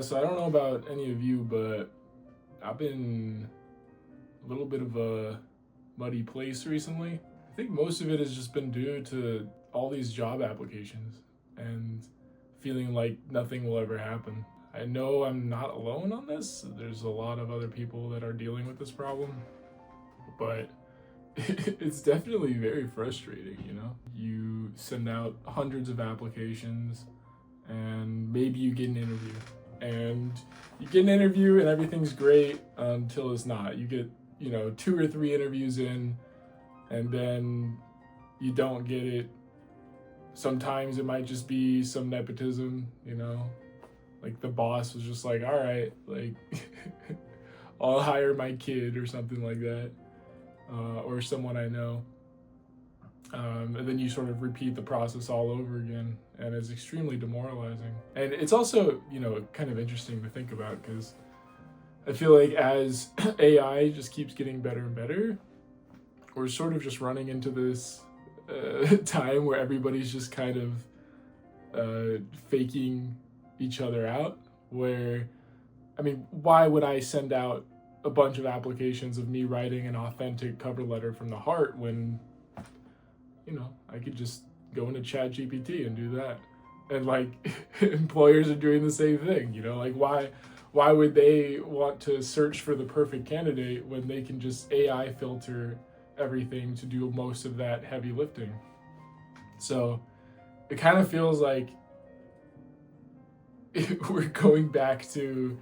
So I don't know about any of you, but I've been a little bit of a muddy place recently. I think most of it has just been due to all these job applications and feeling like nothing will ever happen. I know I'm not alone on this. There's a lot of other people that are dealing with this problem, but it's definitely very frustrating, you know? You send out hundreds of applications and maybe you get an interview. And you get an interview and everything's great until it's not. You get, 2 or 3 interviews in and then you don't get it. Sometimes it might just be some nepotism, like the boss was just like, all right, like I'll hire my kid or something like that, or someone I know. And then you sort of repeat the process all over again, and it's extremely demoralizing. And it's also, kind of interesting to think about, because I feel like as AI just keeps getting better and better, we're sort of just running into this time where everybody's just kind of faking each other out, where, why would I send out a bunch of applications of me writing an authentic cover letter from the heart when, I could just go into ChatGPT and do that. And like employers are doing the same thing, like why would they want to search for the perfect candidate when they can just AI filter everything to do most of that heavy lifting? So it kind of feels like we're going back to,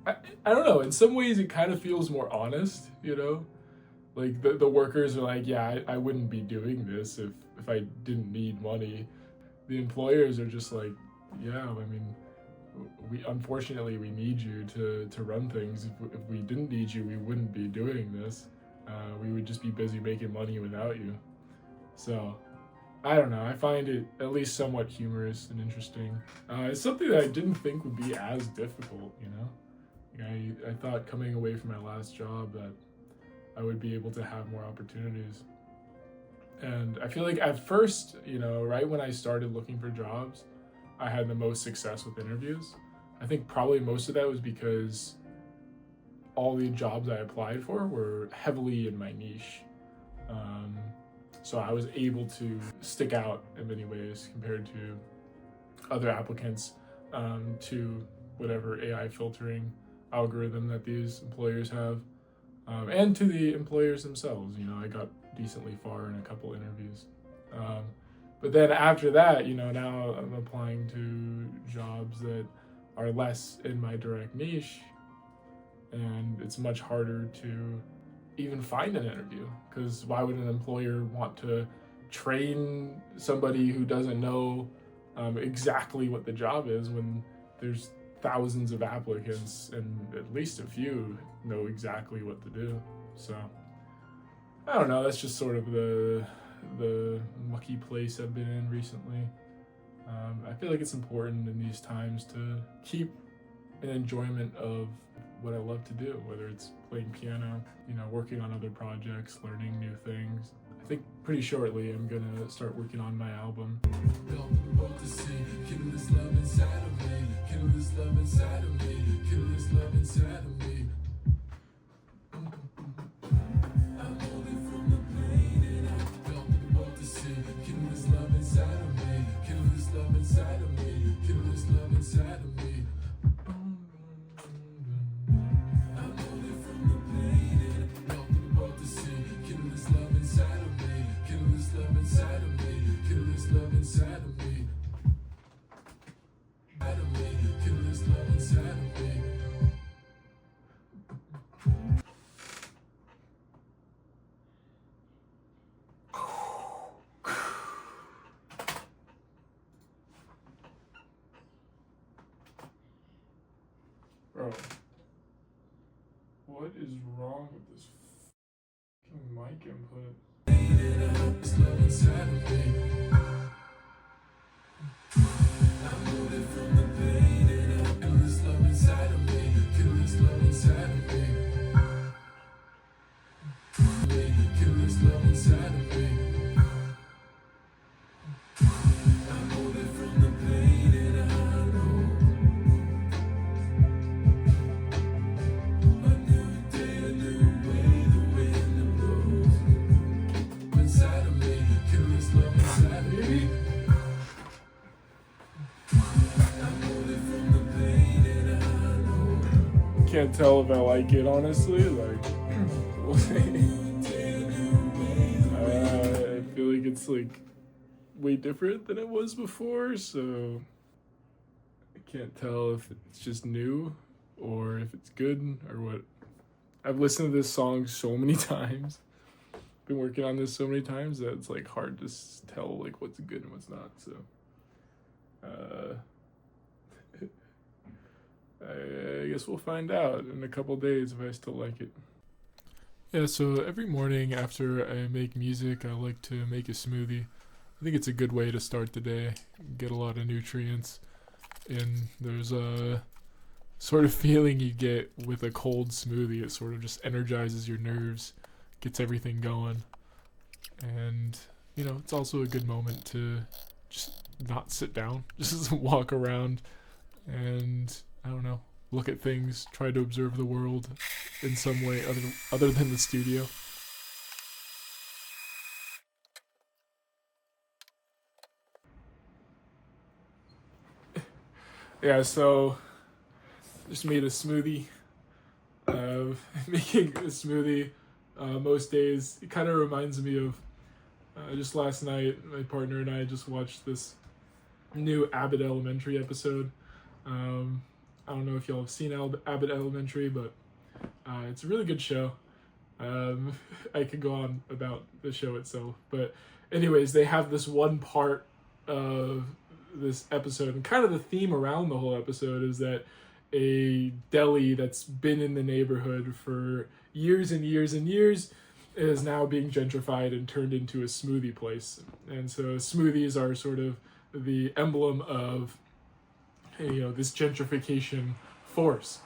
I don't know, in some ways it kind of feels more honest, like the workers are like, yeah, I wouldn't be doing this if I didn't need money. The employers are just like, yeah, unfortunately we need you to run things. If we didn't need you, we wouldn't be doing this. We would just be busy making money without you. So I don't know, I find it at least somewhat humorous and interesting. It's something that I didn't think would be as difficult, I thought coming away from my last job that I would be able to have more opportunities. And I feel like at first, right when I started looking for jobs, I had the most success with interviews. I think probably most of that was because all the jobs I applied for were heavily in my niche. So I was able to stick out in many ways compared to other applicants, to whatever AI filtering algorithm that these employers have, and to the employers themselves. I got decently far in a couple interviews. But then after that, now I'm applying to jobs that are less in my direct niche, and it's much harder to even find an interview, because why would an employer want to train somebody who doesn't know exactly what the job is when there's thousands of applicants and at least a few know exactly what to do? So I don't know, that's just sort of the mucky place I've been in recently. I feel like it's important in these times to keep an enjoyment of what I love to do, whether it's playing piano, working on other projects, learning new things. I think pretty shortly I'm gonna start working on my album. Bro, what is wrong with this fucking mic input? can't tell if I like it, honestly. Like, I feel like it's like way different than it was before, so I can't tell if it's just new or if it's good or what. I've listened to this song so many times, been working on this so many times that it's like hard to tell like what's good and what's not. So I guess we'll find out in a couple days if I still like it. Yeah, so every morning after I make music, I like to make a smoothie. I think it's a good way to start the day, get a lot of nutrients, and there's a sort of feeling you get with a cold smoothie. It sort of just energizes your nerves, gets everything going, and it's also a good moment to just not sit down, just walk around and I don't know, look at things, try to observe the world in some way other than the studio. Yeah, so just made a smoothie. Making a smoothie most days, it kind of reminds me of just last night, my partner and I just watched this new Abbott Elementary episode. I don't know if y'all have seen Abbott Elementary, but it's a really good show. I could go on about the show itself, but anyways, they have this one part of this episode, and kind of the theme around the whole episode is that a deli that's been in the neighborhood for years and years and years is now being gentrified and turned into a smoothie place. And so smoothies are sort of the emblem of this gentrification force,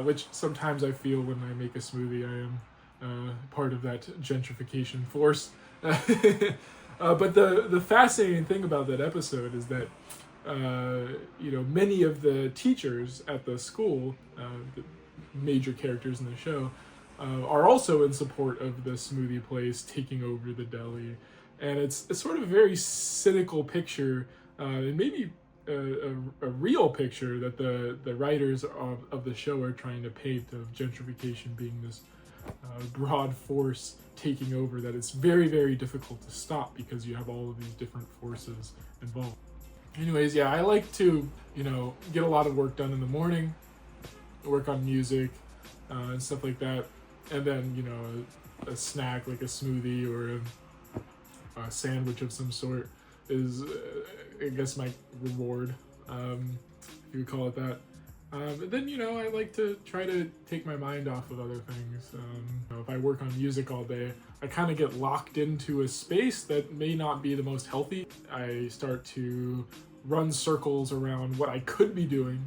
which sometimes I feel when I make a smoothie I am part of that gentrification force. But the fascinating thing about that episode is that many of the teachers at the school, the major characters in the show, are also in support of the smoothie place taking over the deli, and it's sort of a very cynical picture, and maybe a real picture that the writers of the show are trying to paint of gentrification being this broad force taking over that it's very, very difficult to stop because you have all of these different forces involved. Anyways, yeah, I like to, get a lot of work done in the morning, work on music, and stuff like that. And then, a snack like a smoothie or a sandwich of some sort is, I guess, my reward, if you would call it that. And then, I like to try to take my mind off of other things. If I work on music all day, I kind of get locked into a space that may not be the most healthy. I start to run circles around what I could be doing,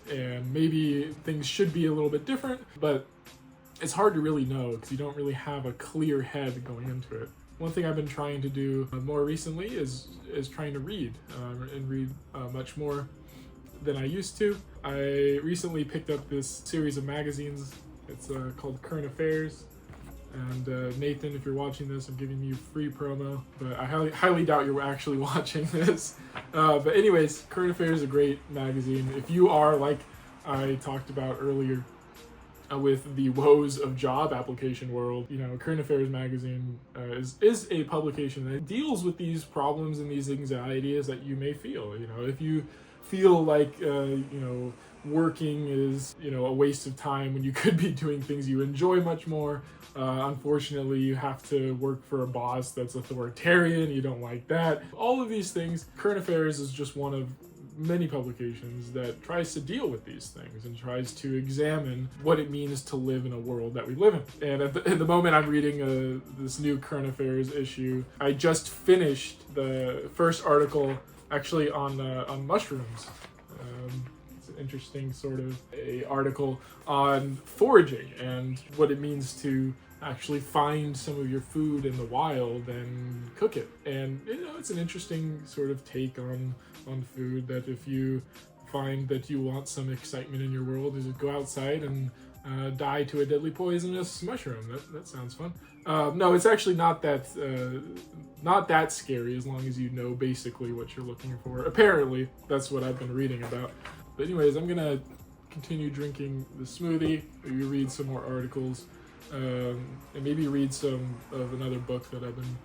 and maybe things should be a little bit different, but it's hard to really know because you don't really have a clear head going into it. One thing I've been trying to do more recently is trying to read, and read much more than I used to. I recently picked up this series of magazines. It's called Current Affairs. And Nathan, if you're watching this, I'm giving you free promo, but I highly doubt you're actually watching this. But anyways, Current Affairs is a great magazine. If you are, like I talked about earlier, with the woes of job application world, Current Affairs magazine is a publication that deals with these problems and these anxieties that you may feel. If you feel like working is a waste of time when you could be doing things you enjoy much more. Unfortunately, you have to work for a boss that's authoritarian. You don't like that. All of these things. Current Affairs is just one of many publications that tries to deal with these things and tries to examine what it means to live in a world that we live in. And at the moment I'm reading this new Current Affairs issue, I just finished the first article actually on mushrooms. It's an interesting sort of a article on foraging and what it means to actually find some of your food in the wild and cook it. And it's an interesting sort of take on food, that if you find that you want some excitement in your world, is go outside and die to a deadly poisonous mushroom. That sounds fun. No, it's actually not that scary, as long as you know basically what you're looking for. Apparently, that's what I've been reading about. But anyways, I'm gonna continue drinking the smoothie, maybe read some more articles, and maybe read some of another book that I've been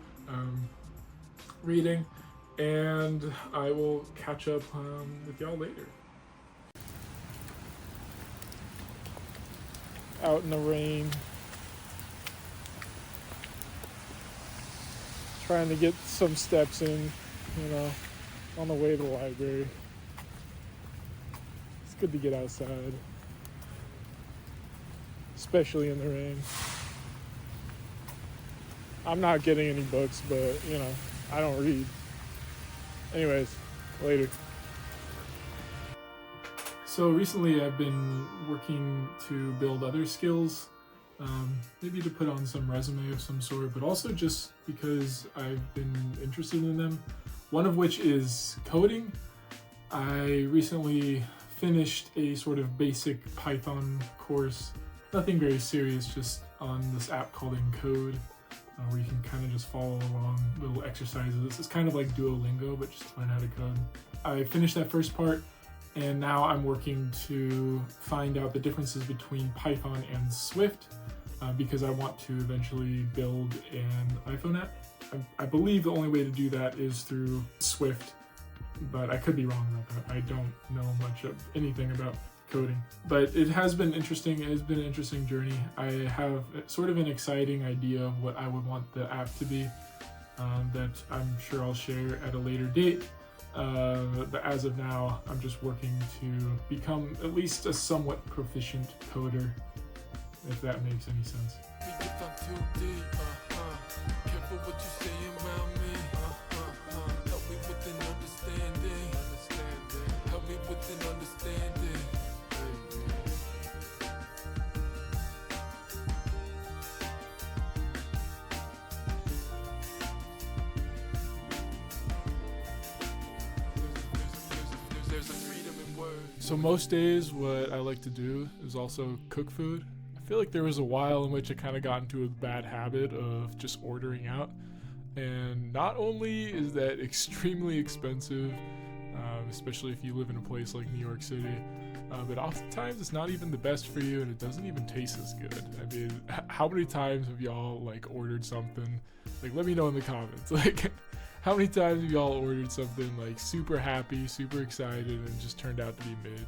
reading, and I will catch up with y'all later. Out in the rain, trying to get some steps in, on the way to the library. It's good to get outside, especially in the rain. I'm not getting any books, but, I don't read. Anyways, later. So recently I've been working to build other skills, maybe to put on some resume of some sort, but also just because I've been interested in them. One of which is coding. I recently finished a sort of basic Python course, nothing very serious, just on this app called Encode, where you can kind of just follow along little exercises. It's kind of like Duolingo, but just to learn how to code. I finished that first part, and now I'm working to find out the differences between Python and Swift, because I want to eventually build an iPhone app. I believe the only way to do that is through Swift, but I could be wrong about that. I don't know much of anything about coding, but it has been interesting. It has been an interesting journey. I have sort of an exciting idea of what I would want the app to be, that I'm sure I'll share at a later date. But as of now, I'm just working to become at least a somewhat proficient coder, if that makes any sense. Careful what you say around me. Help me with an understanding. Help me with an understanding. There's a freedom in words. So most days what I like to do is also cook food. I feel like there was a while in which I kind of got into a bad habit of just ordering out, and not only is that extremely expensive, especially if you live in a place like New York City, but oftentimes it's not even the best for you, and it doesn't even taste as good. I mean, how many times have y'all ordered something? Let me know in the comments. How many times have y'all ordered something super happy, super excited, and it just turned out to be mid?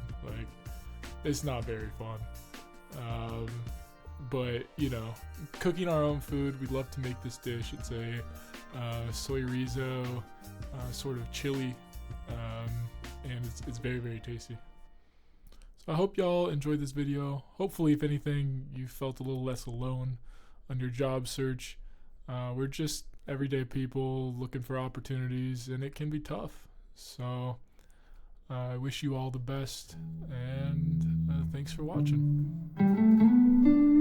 It's not very fun. But cooking our own food, we love to make this dish. It's a soy rizo, sort of chili, and it's very, very tasty. So I hope y'all enjoyed this video. Hopefully, if anything, you felt a little less alone on your job search. We're just everyday people looking for opportunities, and it can be tough. So I wish you all the best, and thanks for watching.